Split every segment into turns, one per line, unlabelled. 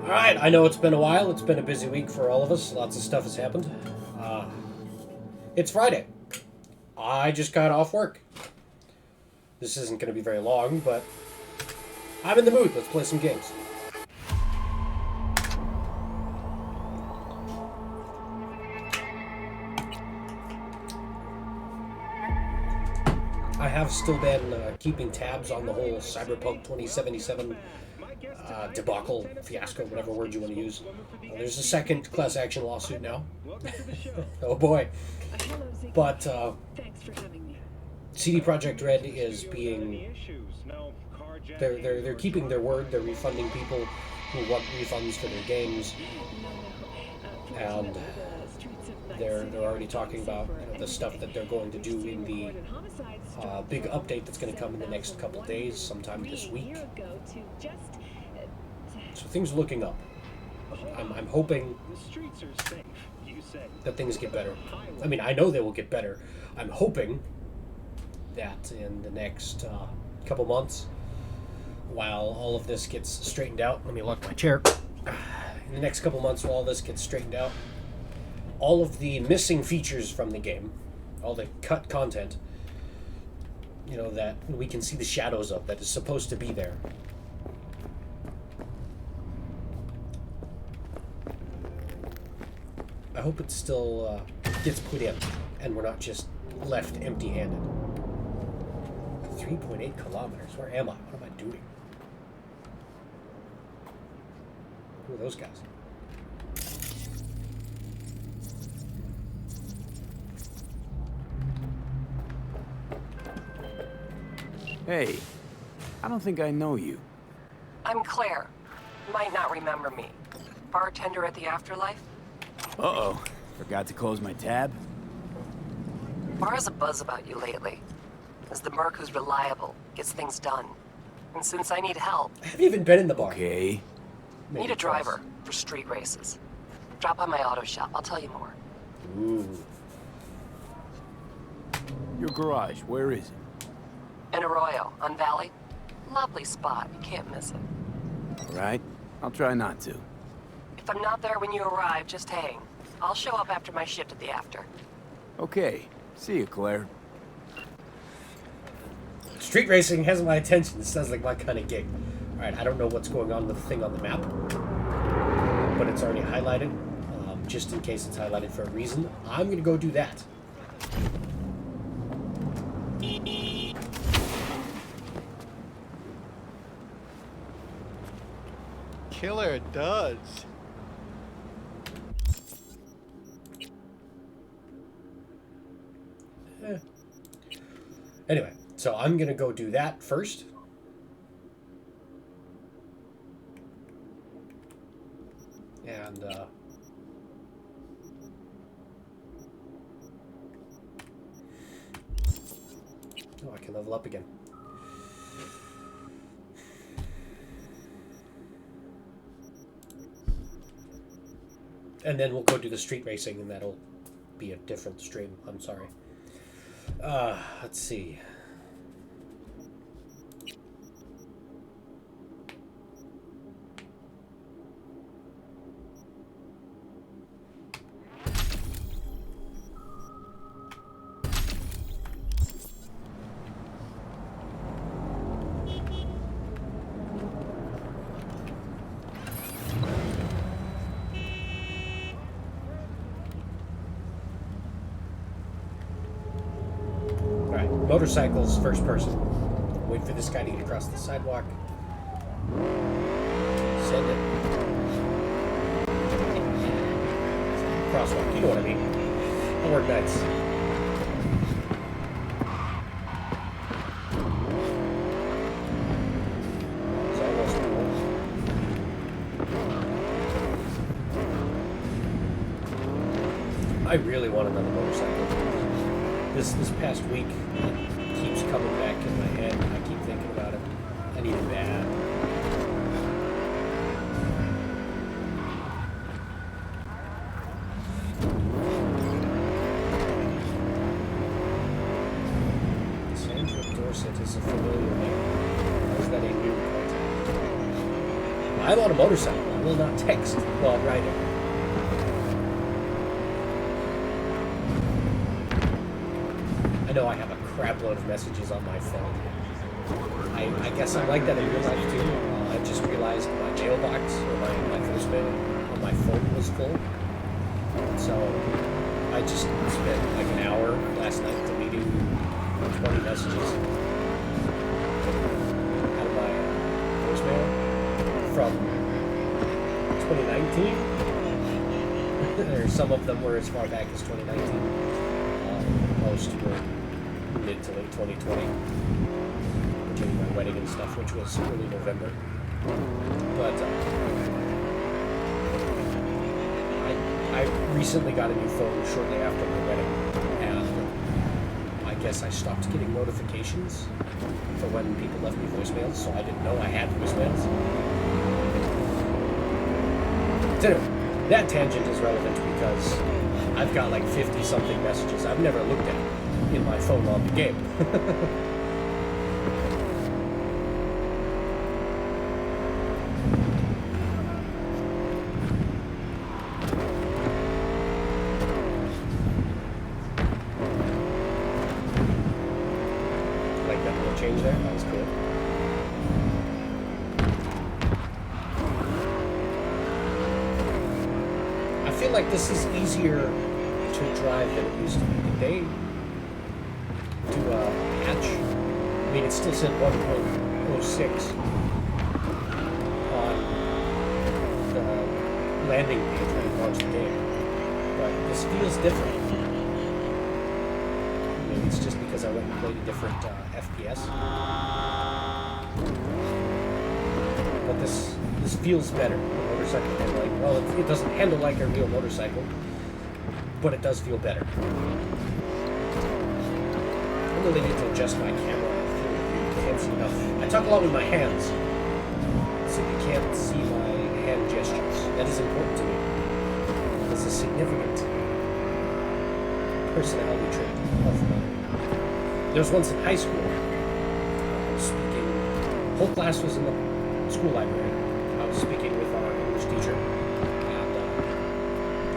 Alright, I know it's been a while. It's been a busy week for all of us. Lots of stuff has happened. It's Friday. I just got off work. This isn't going to be very long, but I'm in the mood. Let's play some games. I have still been keeping tabs on the whole Cyberpunk 2077 debacle, fiasco, whatever word you want to use. There's a second class action lawsuit now. Oh boy. But CD Projekt Red is being... They're keeping their word. They're refunding people who want refunds for their games. And they're already talking about the stuff that they're going to do in the big update that's going to come in the next couple days, sometime this week. So things are looking up. I'm hoping that things get better. I mean, I know they will get better. I'm hoping that in the next couple months, while all of this gets straightened out, let me lock my chair. In the next couple months, while all this gets straightened out, all of the missing features from the game, all the cut content, that we can see the shadows of, that is supposed to be there. I hope it still gets put in, and we're not just left empty-handed. 3.8 kilometers. Where am I? What am I doing? Who are those guys?
Hey, I don't think I know you.
I'm Claire. You might not remember me. Bartender at the Afterlife?
Uh-oh. Forgot to close my tab?
Bar has a buzz about you lately. As the merc who's reliable, gets things done. And since I need help...
I haven't even been in the bar.
Okay.
Need a driver for street races. Drop by my auto shop. I'll tell you more.
Ooh.
Your garage, where is it?
In Arroyo, on Valley. Lovely spot. You can't miss it.
All right. I'll try not to.
If I'm not there when you arrive, just hang. I'll show up after my shift at the After.
Okay. See you, Claire.
Street racing has my attention. This sounds like my kind of gig. Alright, I don't know what's going on with the thing on the map, but it's already highlighted, just in case it's highlighted for a reason. I'm going to go do that.
Killer does.
Anyway, so I'm going to go do that first. And, oh, I can level up again. And then we'll go do the street racing, and that'll be a different stream. I'm sorry. Let's see. Motorcycles, first person. Wait for this guy to get across the sidewalk. Send it. Crosswalk, you know what I mean. I work nights. It's almost full. I really want another motorcycle. This past week, it keeps coming back in my head. I keep thinking about it. I need it bad. Sandra Dorset is a familiar name. Or is that a new contact? I'm on a motorcycle. I will not text while riding. I know I have a crap load of messages on my phone. I guess I'm like that in real life too. I just realized my mailbox or my voicemail on my phone was full. So I just spent like an hour last night deleting 20 messages out of my voicemail from 2019. Or some of them were as far back as 2019. Most were mid to late 2020. Between my wedding and stuff, which was early November. But I recently got a new phone shortly after my wedding, and I guess I stopped getting notifications for when people left me voicemails, so I didn't know I had voicemails. So anyway, that tangent is relevant because I've got like 50-something messages I've never looked at in my phone while the game. Like that little change there? That was cool. I feel like this is easier to drive than it used to be. Did they do a patch? I mean, it still said 1.06 on the landing page when you launch the game, but this feels different. Maybe it's just because I went and played a different FPS. But this feels better. The motorcycle handling. Well, it doesn't handle like a real motorcycle, but it does feel better. I really need to adjust my camera. I feel like you can't see enough. I talk a lot with my hands, so you can't see my hand gestures. That is important to me. It's a significant personality trait of mine. There was once in high school, I was speaking, whole class was in the school library. I was speaking with our English teacher, and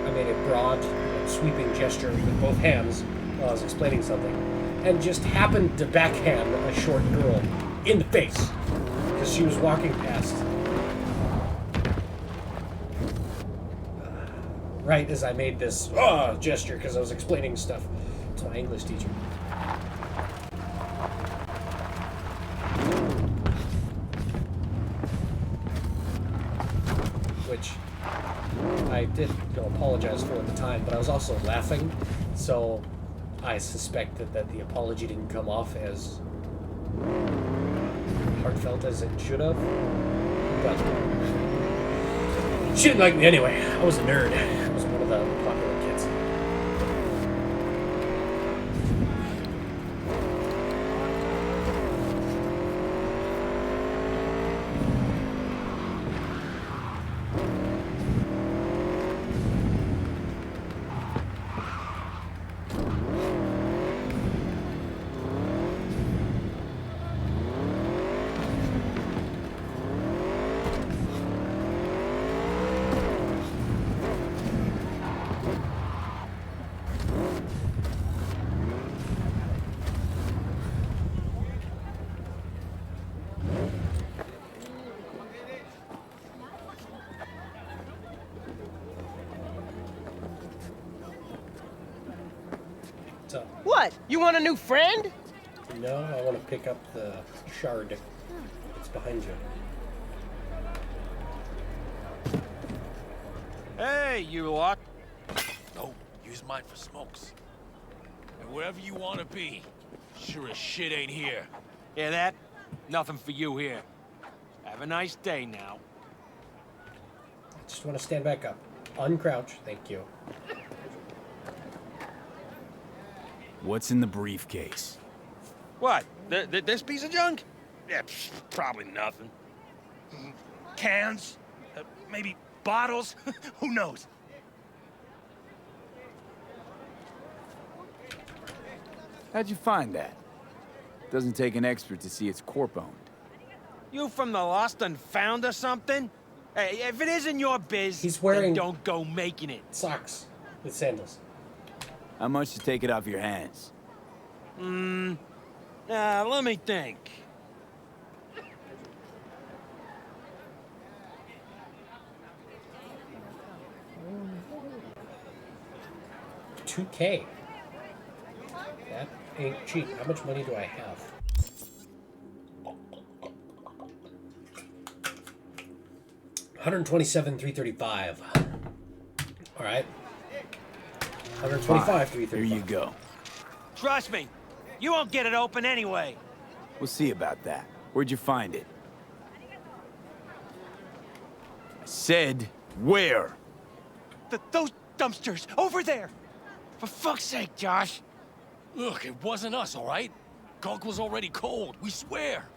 I made a broad, sweeping gesture with both hands while I was explaining something, and just happened to backhand a short girl in the face because she was walking past. Right as I made this gesture because I was explaining stuff to my English teacher. Which I did apologize for at the time, but I was also laughing, so I suspected that the apology didn't come off as heartfelt as it should have. But she didn't like me anyway. I was a nerd. I was one of the popular kids. So,
What? You want a new friend?
no, I want to pick up the shard. It's behind you.
Hey, you lot. No, use mine for smokes. And wherever you want to be, sure as shit ain't here.
Hear that? Nothing for you here. Have a nice day now.
I just want to stand back up. Uncrouch. Thank you.
What's in the briefcase?
What? This piece of junk? Yeah, probably nothing. Cans? Maybe bottles? Who knows?
How'd you find that? Doesn't take an expert to see it's corp-owned.
You from the lost and found or something?
Hey, if it isn't your biz,
He's wearing-
then don't go making it.
Socks with sandals.
How much to take it off your hands?
Let me think.
$2K. That ain't cheap. How much money do I have? $127,335. All right. 125,
Here
335.
you go.
Trust me, you won't get it open anyway.
We'll see about that. Where'd you find it? I said, where?
Those dumpsters over there. For fuck's sake, Josh.
Look, it wasn't us, all right? Gunk was already cold, we swear.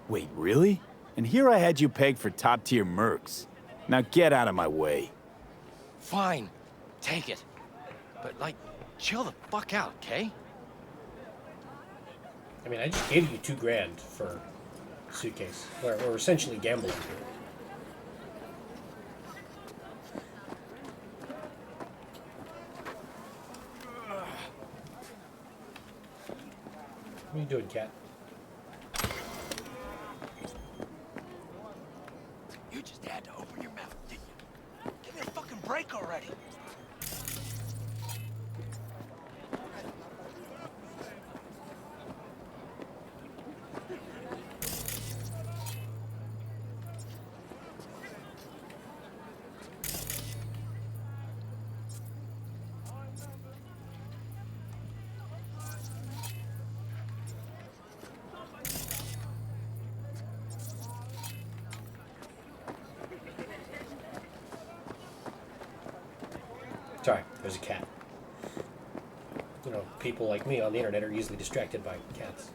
Wait, really? And here I had you pegged for top-tier mercs. Now get out of my way.
Fine. Take it. But, like, chill the fuck out, okay?
I mean, I just gave you $2,000 for a suitcase. We're essentially gambling here. What are you doing, cat?
You just had to open your mouth, didn't you? Give me a fucking break already.
Sorry, there's a cat. You know, people like me on the internet are easily distracted by cats.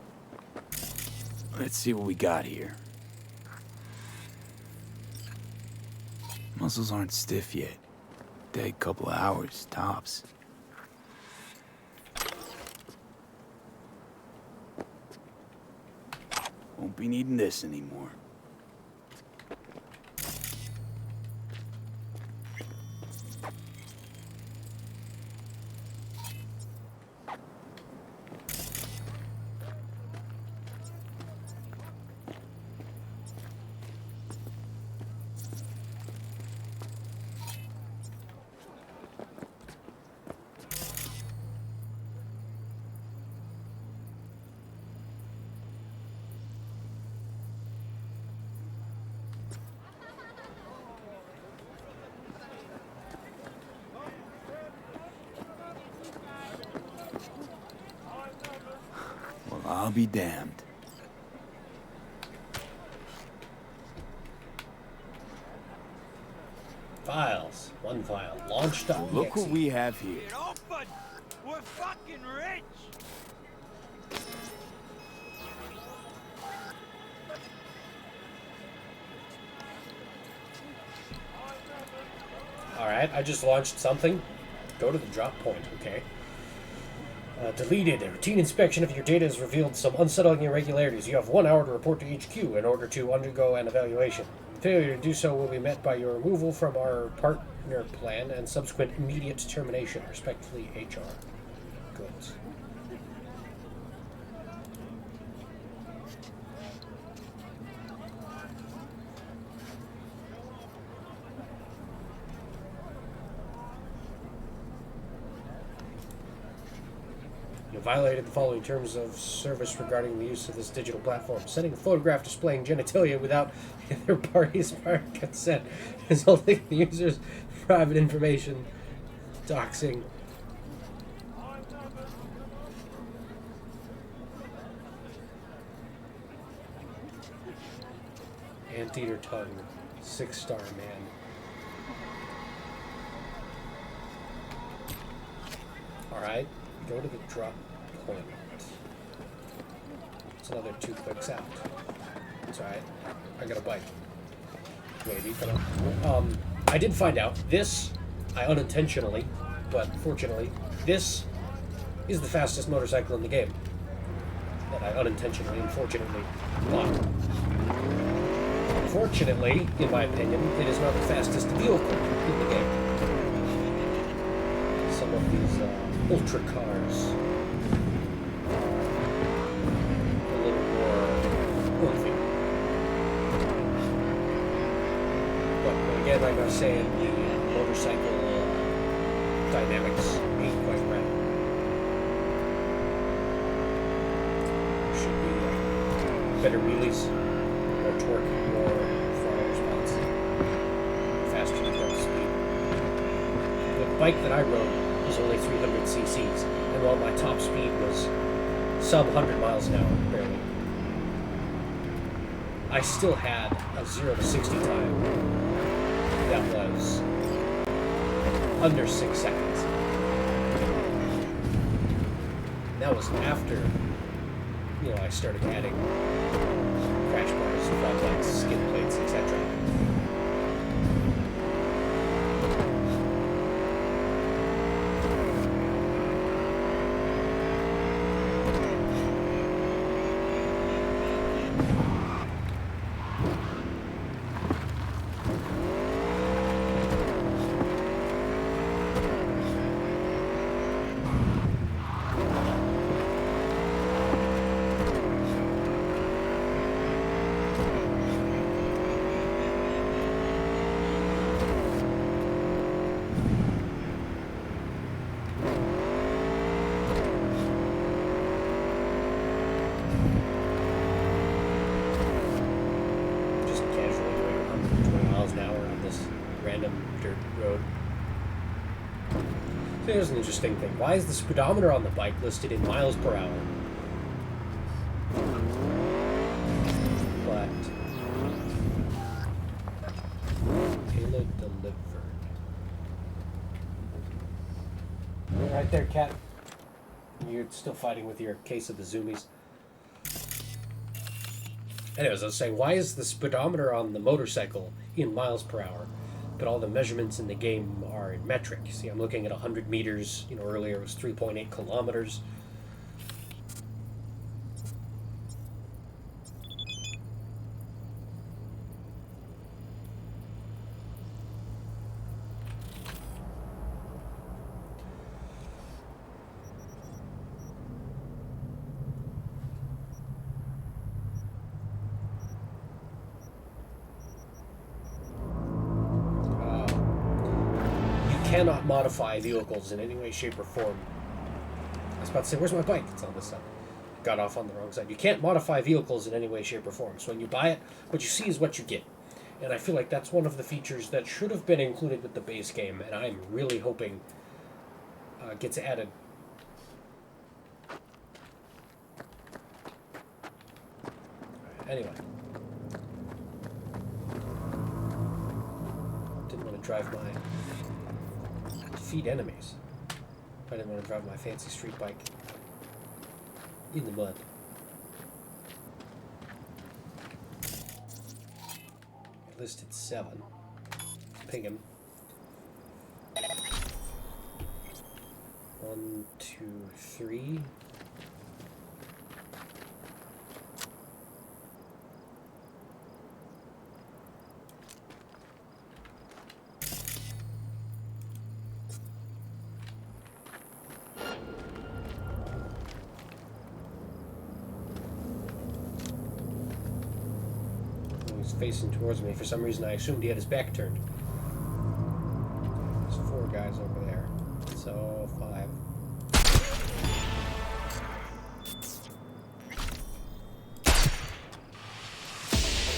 Let's see what we got here. Muscles aren't stiff yet. Dead couple of hours, tops. Won't be needing this anymore. Well, I'll be damned.
Files. One file. Launched up.
Look what we have here.
Get open! We're fucking rich!
Alright, I just launched something. Go to the drop point, okay? Deleted. A routine inspection of your data has revealed some unsettling irregularities. You have 1 hour to report to HQ in order to undergo an evaluation. Failure to do so will be met by your removal from our partner plan and subsequent immediate termination. Respectfully, HR. Goods. You violated the following terms of service regarding the use of this digital platform. Sending a photograph displaying genitalia without either party's prior consent, resulting in the user's private information, doxing. Anteater tongue, 6-star man. Alright, go to the drop point. It's another 2 clicks out. It's alright. I got a bike. Maybe, but I did find out this, I unintentionally, but fortunately, this is the fastest motorcycle in the game. That I unintentionally and fortunately bought. Unfortunately, in my opinion, it is not the fastest vehicle in the game. Some of these ultra cars are a little more oomphy. But again, like I was saying, the motorcycle dynamics ain't quite right. Should be better wheelies, more torque, more throttle response, faster to top speed. The bike that I rode was only 300 cc's, and while my top speed was sub 100 miles an hour, barely, I still had a 0 to 60 time that was under 6 seconds. That was after, I started adding crash bars, floodlights, skid plates, etc. Here's an interesting thing. Why is the speedometer on the bike listed in miles per hour? But payload delivered. Right there, cat. You're still fighting with your case of the zoomies. Anyways, I was saying, why is the speedometer on the motorcycle in miles per hour? But all the measurements in the game are in metric. See, I'm looking at 100 meters. Earlier it was 3.8 kilometers. Cannot modify vehicles in any way, shape, or form. I was about to say, where's my bike? It's on this side. Got off on the wrong side. You can't modify vehicles in any way, shape, or form. So when you buy it, what you see is what you get. And I feel like that's one of the features that should have been included with the base game, and I'm really hoping gets added. Anyway. Didn't want to drive my... defeat enemies. I didn't want to drive my fancy street bike in the mud. Listed 7. Ping him. 1, 2, 3. Facing towards me. For some reason, I assumed he had his back turned. There's 4 guys over there. So, 5.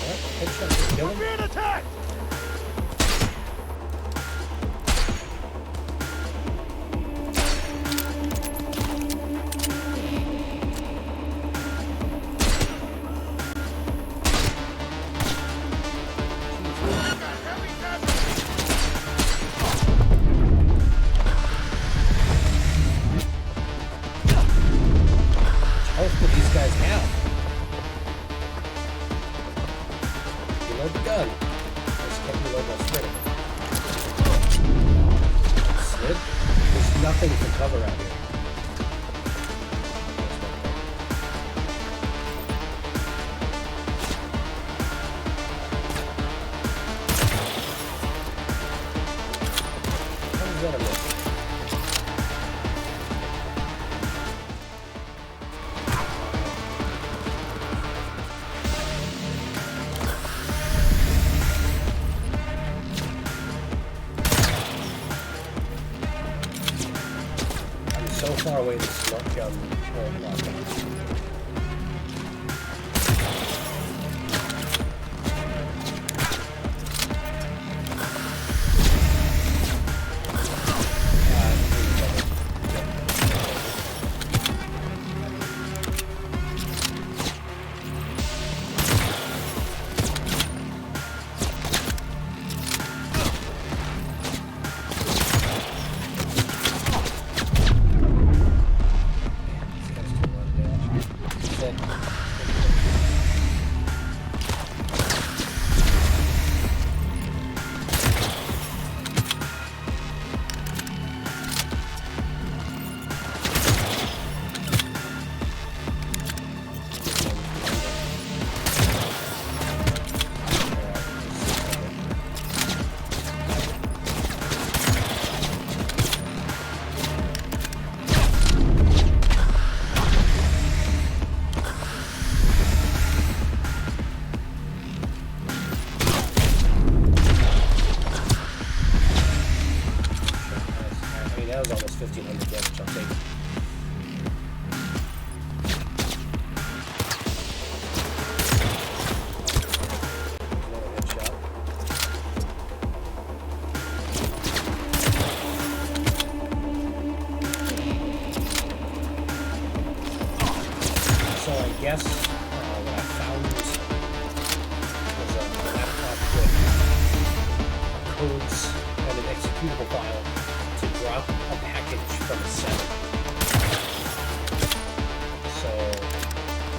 Alright, headshot. Kill him.
We're being attacked!
is that a miss? I'm so far away this smart gun won't lock up. That was almost 1,500 damage, I'll take it. Another headshot. So I guess what I found was a laptop with codes and an executable file to drop a package from a seven. So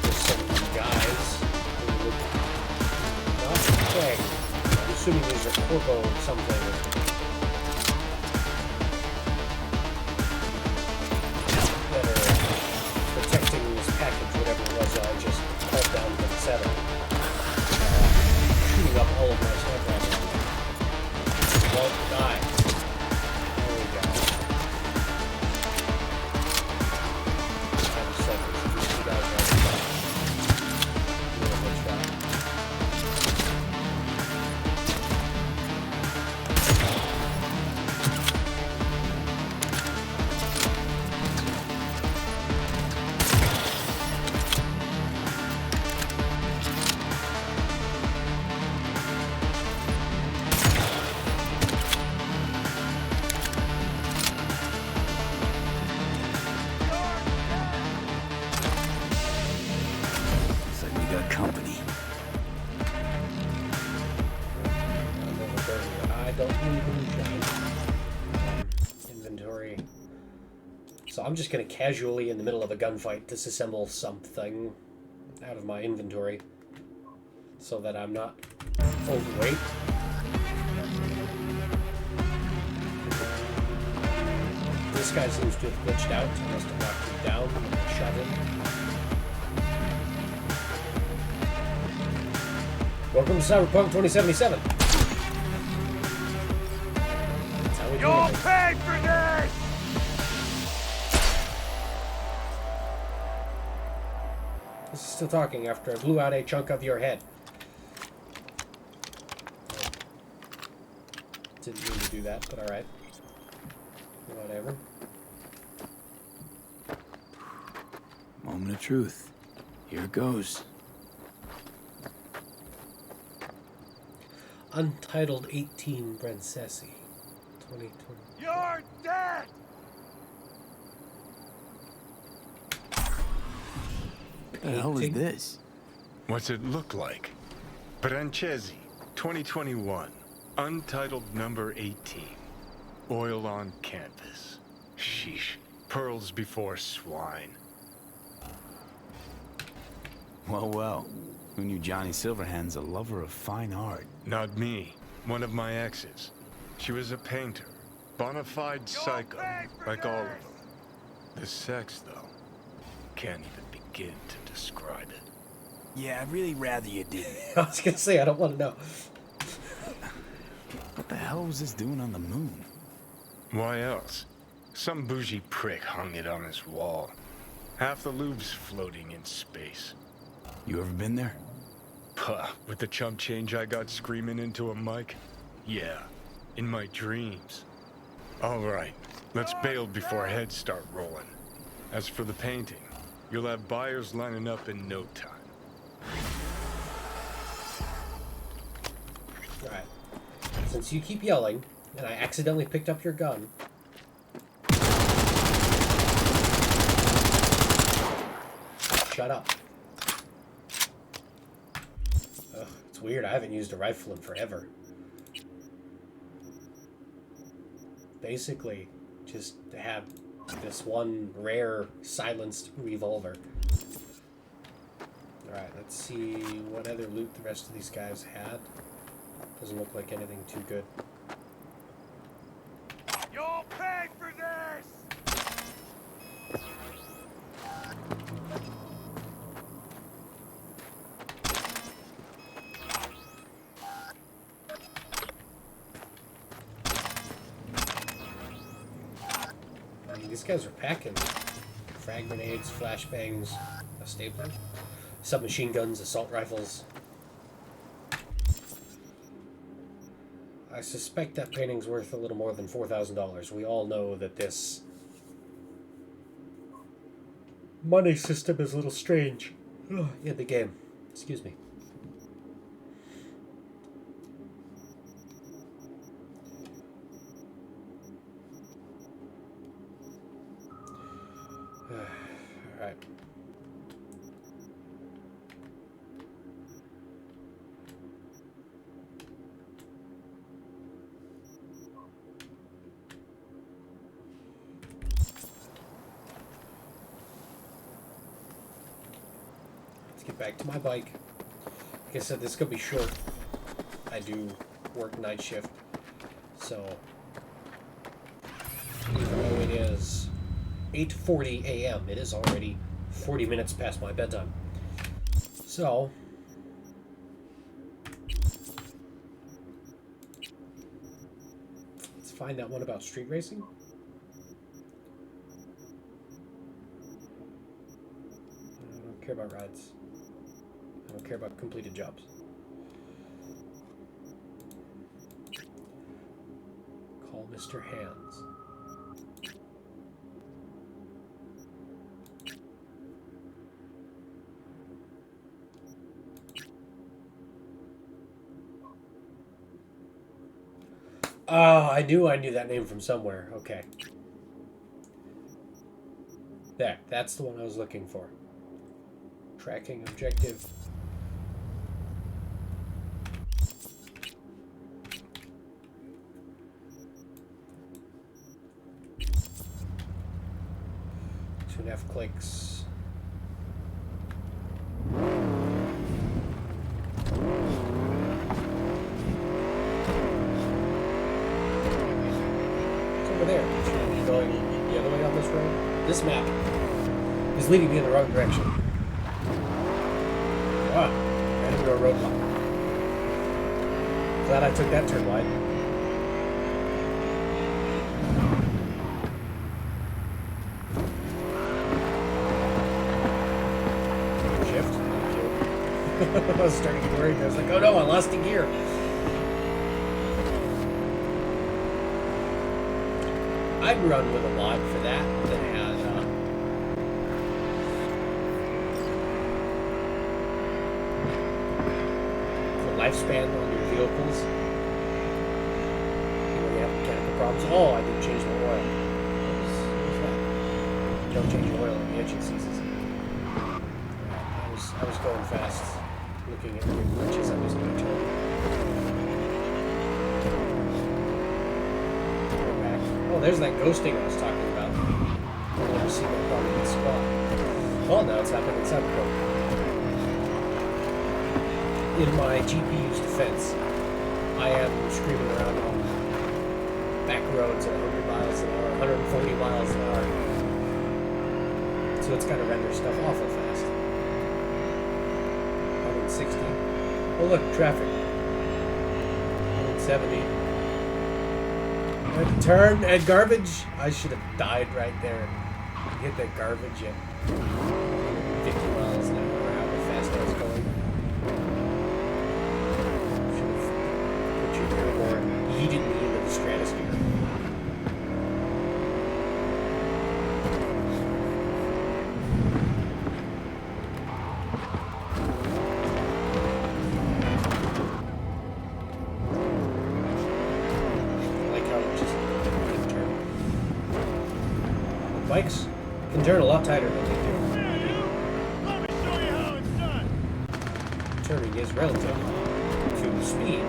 there's some guys who would not play. I'm assuming these are corpo something. That are protecting this package, whatever it was I just called down from the seven. Shooting up all of my sniper rifles. Won't die.
Company.
I don't need moonshine. Inventory. So I'm just going to casually, in the middle of a gunfight, disassemble something out of my inventory so that I'm not overweight. This guy seems to have glitched out. I must have knocked him down and I shot him. Welcome to Cyberpunk 2077. That's how we do
You'll
it.
pay for this!
This is still talking after I blew out a chunk of your head. Didn't mean to do that, but alright. Whatever.
Moment of truth. Here it goes.
Untitled 18 Princessi. 2020.
You're dead!
What the hell is this?
What's it look like? Francesi, 2021. Untitled number 18. Oil on canvas. Sheesh. Pearls before swine.
Well, well. Who knew Johnny Silverhand's a lover of fine art?
Not me. One of my exes. She was a painter. Bona fide psycho. Like all of them. The sex, though. Can't even begin to describe it.
Yeah, I'd really rather you didn't.
I was gonna say, I don't want to know.
What the hell was this doing on the moon?
Why else? Some bougie prick hung it on his wall. Half the Louvre's floating in space.
You ever been there?
Puh, with the chump change I got screaming into a mic? Yeah, in my dreams. All right, let's bail before heads start rolling. As for the painting, you'll have buyers lining up in no time.
Alright. Since you keep yelling, and I accidentally picked up your gun... Shut up. Ugh, it's weird. I haven't used a rifle in forever. Basically, just to have this one rare silenced revolver. Alright, let's see what other loot the rest of these guys had. Doesn't look like anything too good.
You'll pay for this!
I mean, these guys are packing frag grenades, flashbangs, a stapler, submachine guns, assault rifles. I suspect that painting's worth a little more than $4,000. We all know that this money system is a little strange in the game. Excuse me. Alright. Let's get back to my bike. Like I said, this is going to be short. I do work night shift, so even though it is 8:40 a.m., it is already 40 minutes past my bedtime. So let's find that one about street racing. I don't care about rides. I don't care about completed jobs. Call Mr. Hands. Oh, I knew that name from somewhere. Okay. There, that's the one I was looking for. Tracking objective. Two and a half clicks. Over there. Should we be going the other way on this road? This map is leading me in the wrong direction. Wow, ran into a roadblock. Glad I took that turn wide. Shift. Thank you. I was starting to get worried. I was like, oh no, I lost a gear. I'd run with a mod for that had the lifespan on your vehicles. You have mechanical problems. Oh, I didn't change my oil. What was that? You don't change your oil and the engine seizes. I was going fast, looking at weird glitches. I was going to turn. Oh, there's that ghosting I was talking about. I've never seen that part of the squad. Oh, now it's happening in Cyberpunk. In my GPU's defense, I am screaming around on back roads at 100 miles an hour, 140 miles an hour. So it's got to render stuff awful fast. 160. Oh, look, traffic. 170. Tried to turn at garbage. I should have died right there. Hit that garbage at 50 miles an hour, how fast I was going. Should have put your turbo and yeeted me into the stratosphere. Bikes can turn a lot tighter than they do.
Let me show you how it's done.
Turning is relative to speed.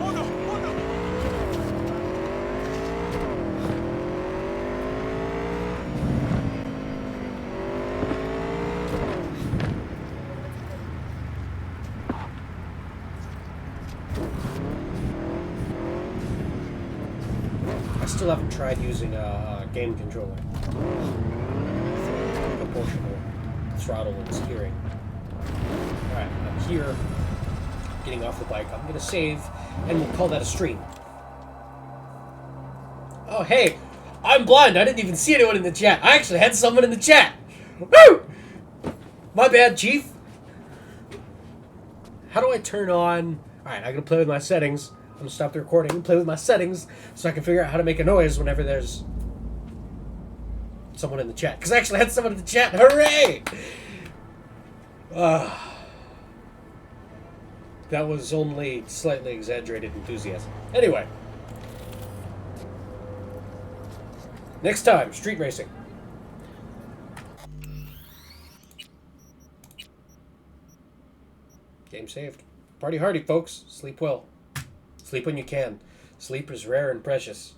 Oh no! Oh no!
I still haven't tried using a game controller for proportional throttle and steering. Alright, I'm here, getting off the bike. I'm going to save, and we'll call that a stream. Oh, hey! I'm blind! I didn't even see anyone in the chat. I actually had someone in the chat! Woo! My bad, Chief! How do I turn on... Alright, I'm going to play with my settings. I'm going to stop the recording and play with my settings so I can figure out how to make a noise whenever there's someone in the chat. Because I actually had someone in the chat. Hooray! That was only slightly exaggerated enthusiasm. Anyway. Next time, street racing. Game saved. Party hardy, folks. Sleep well. Sleep when you can. Sleep is rare and precious.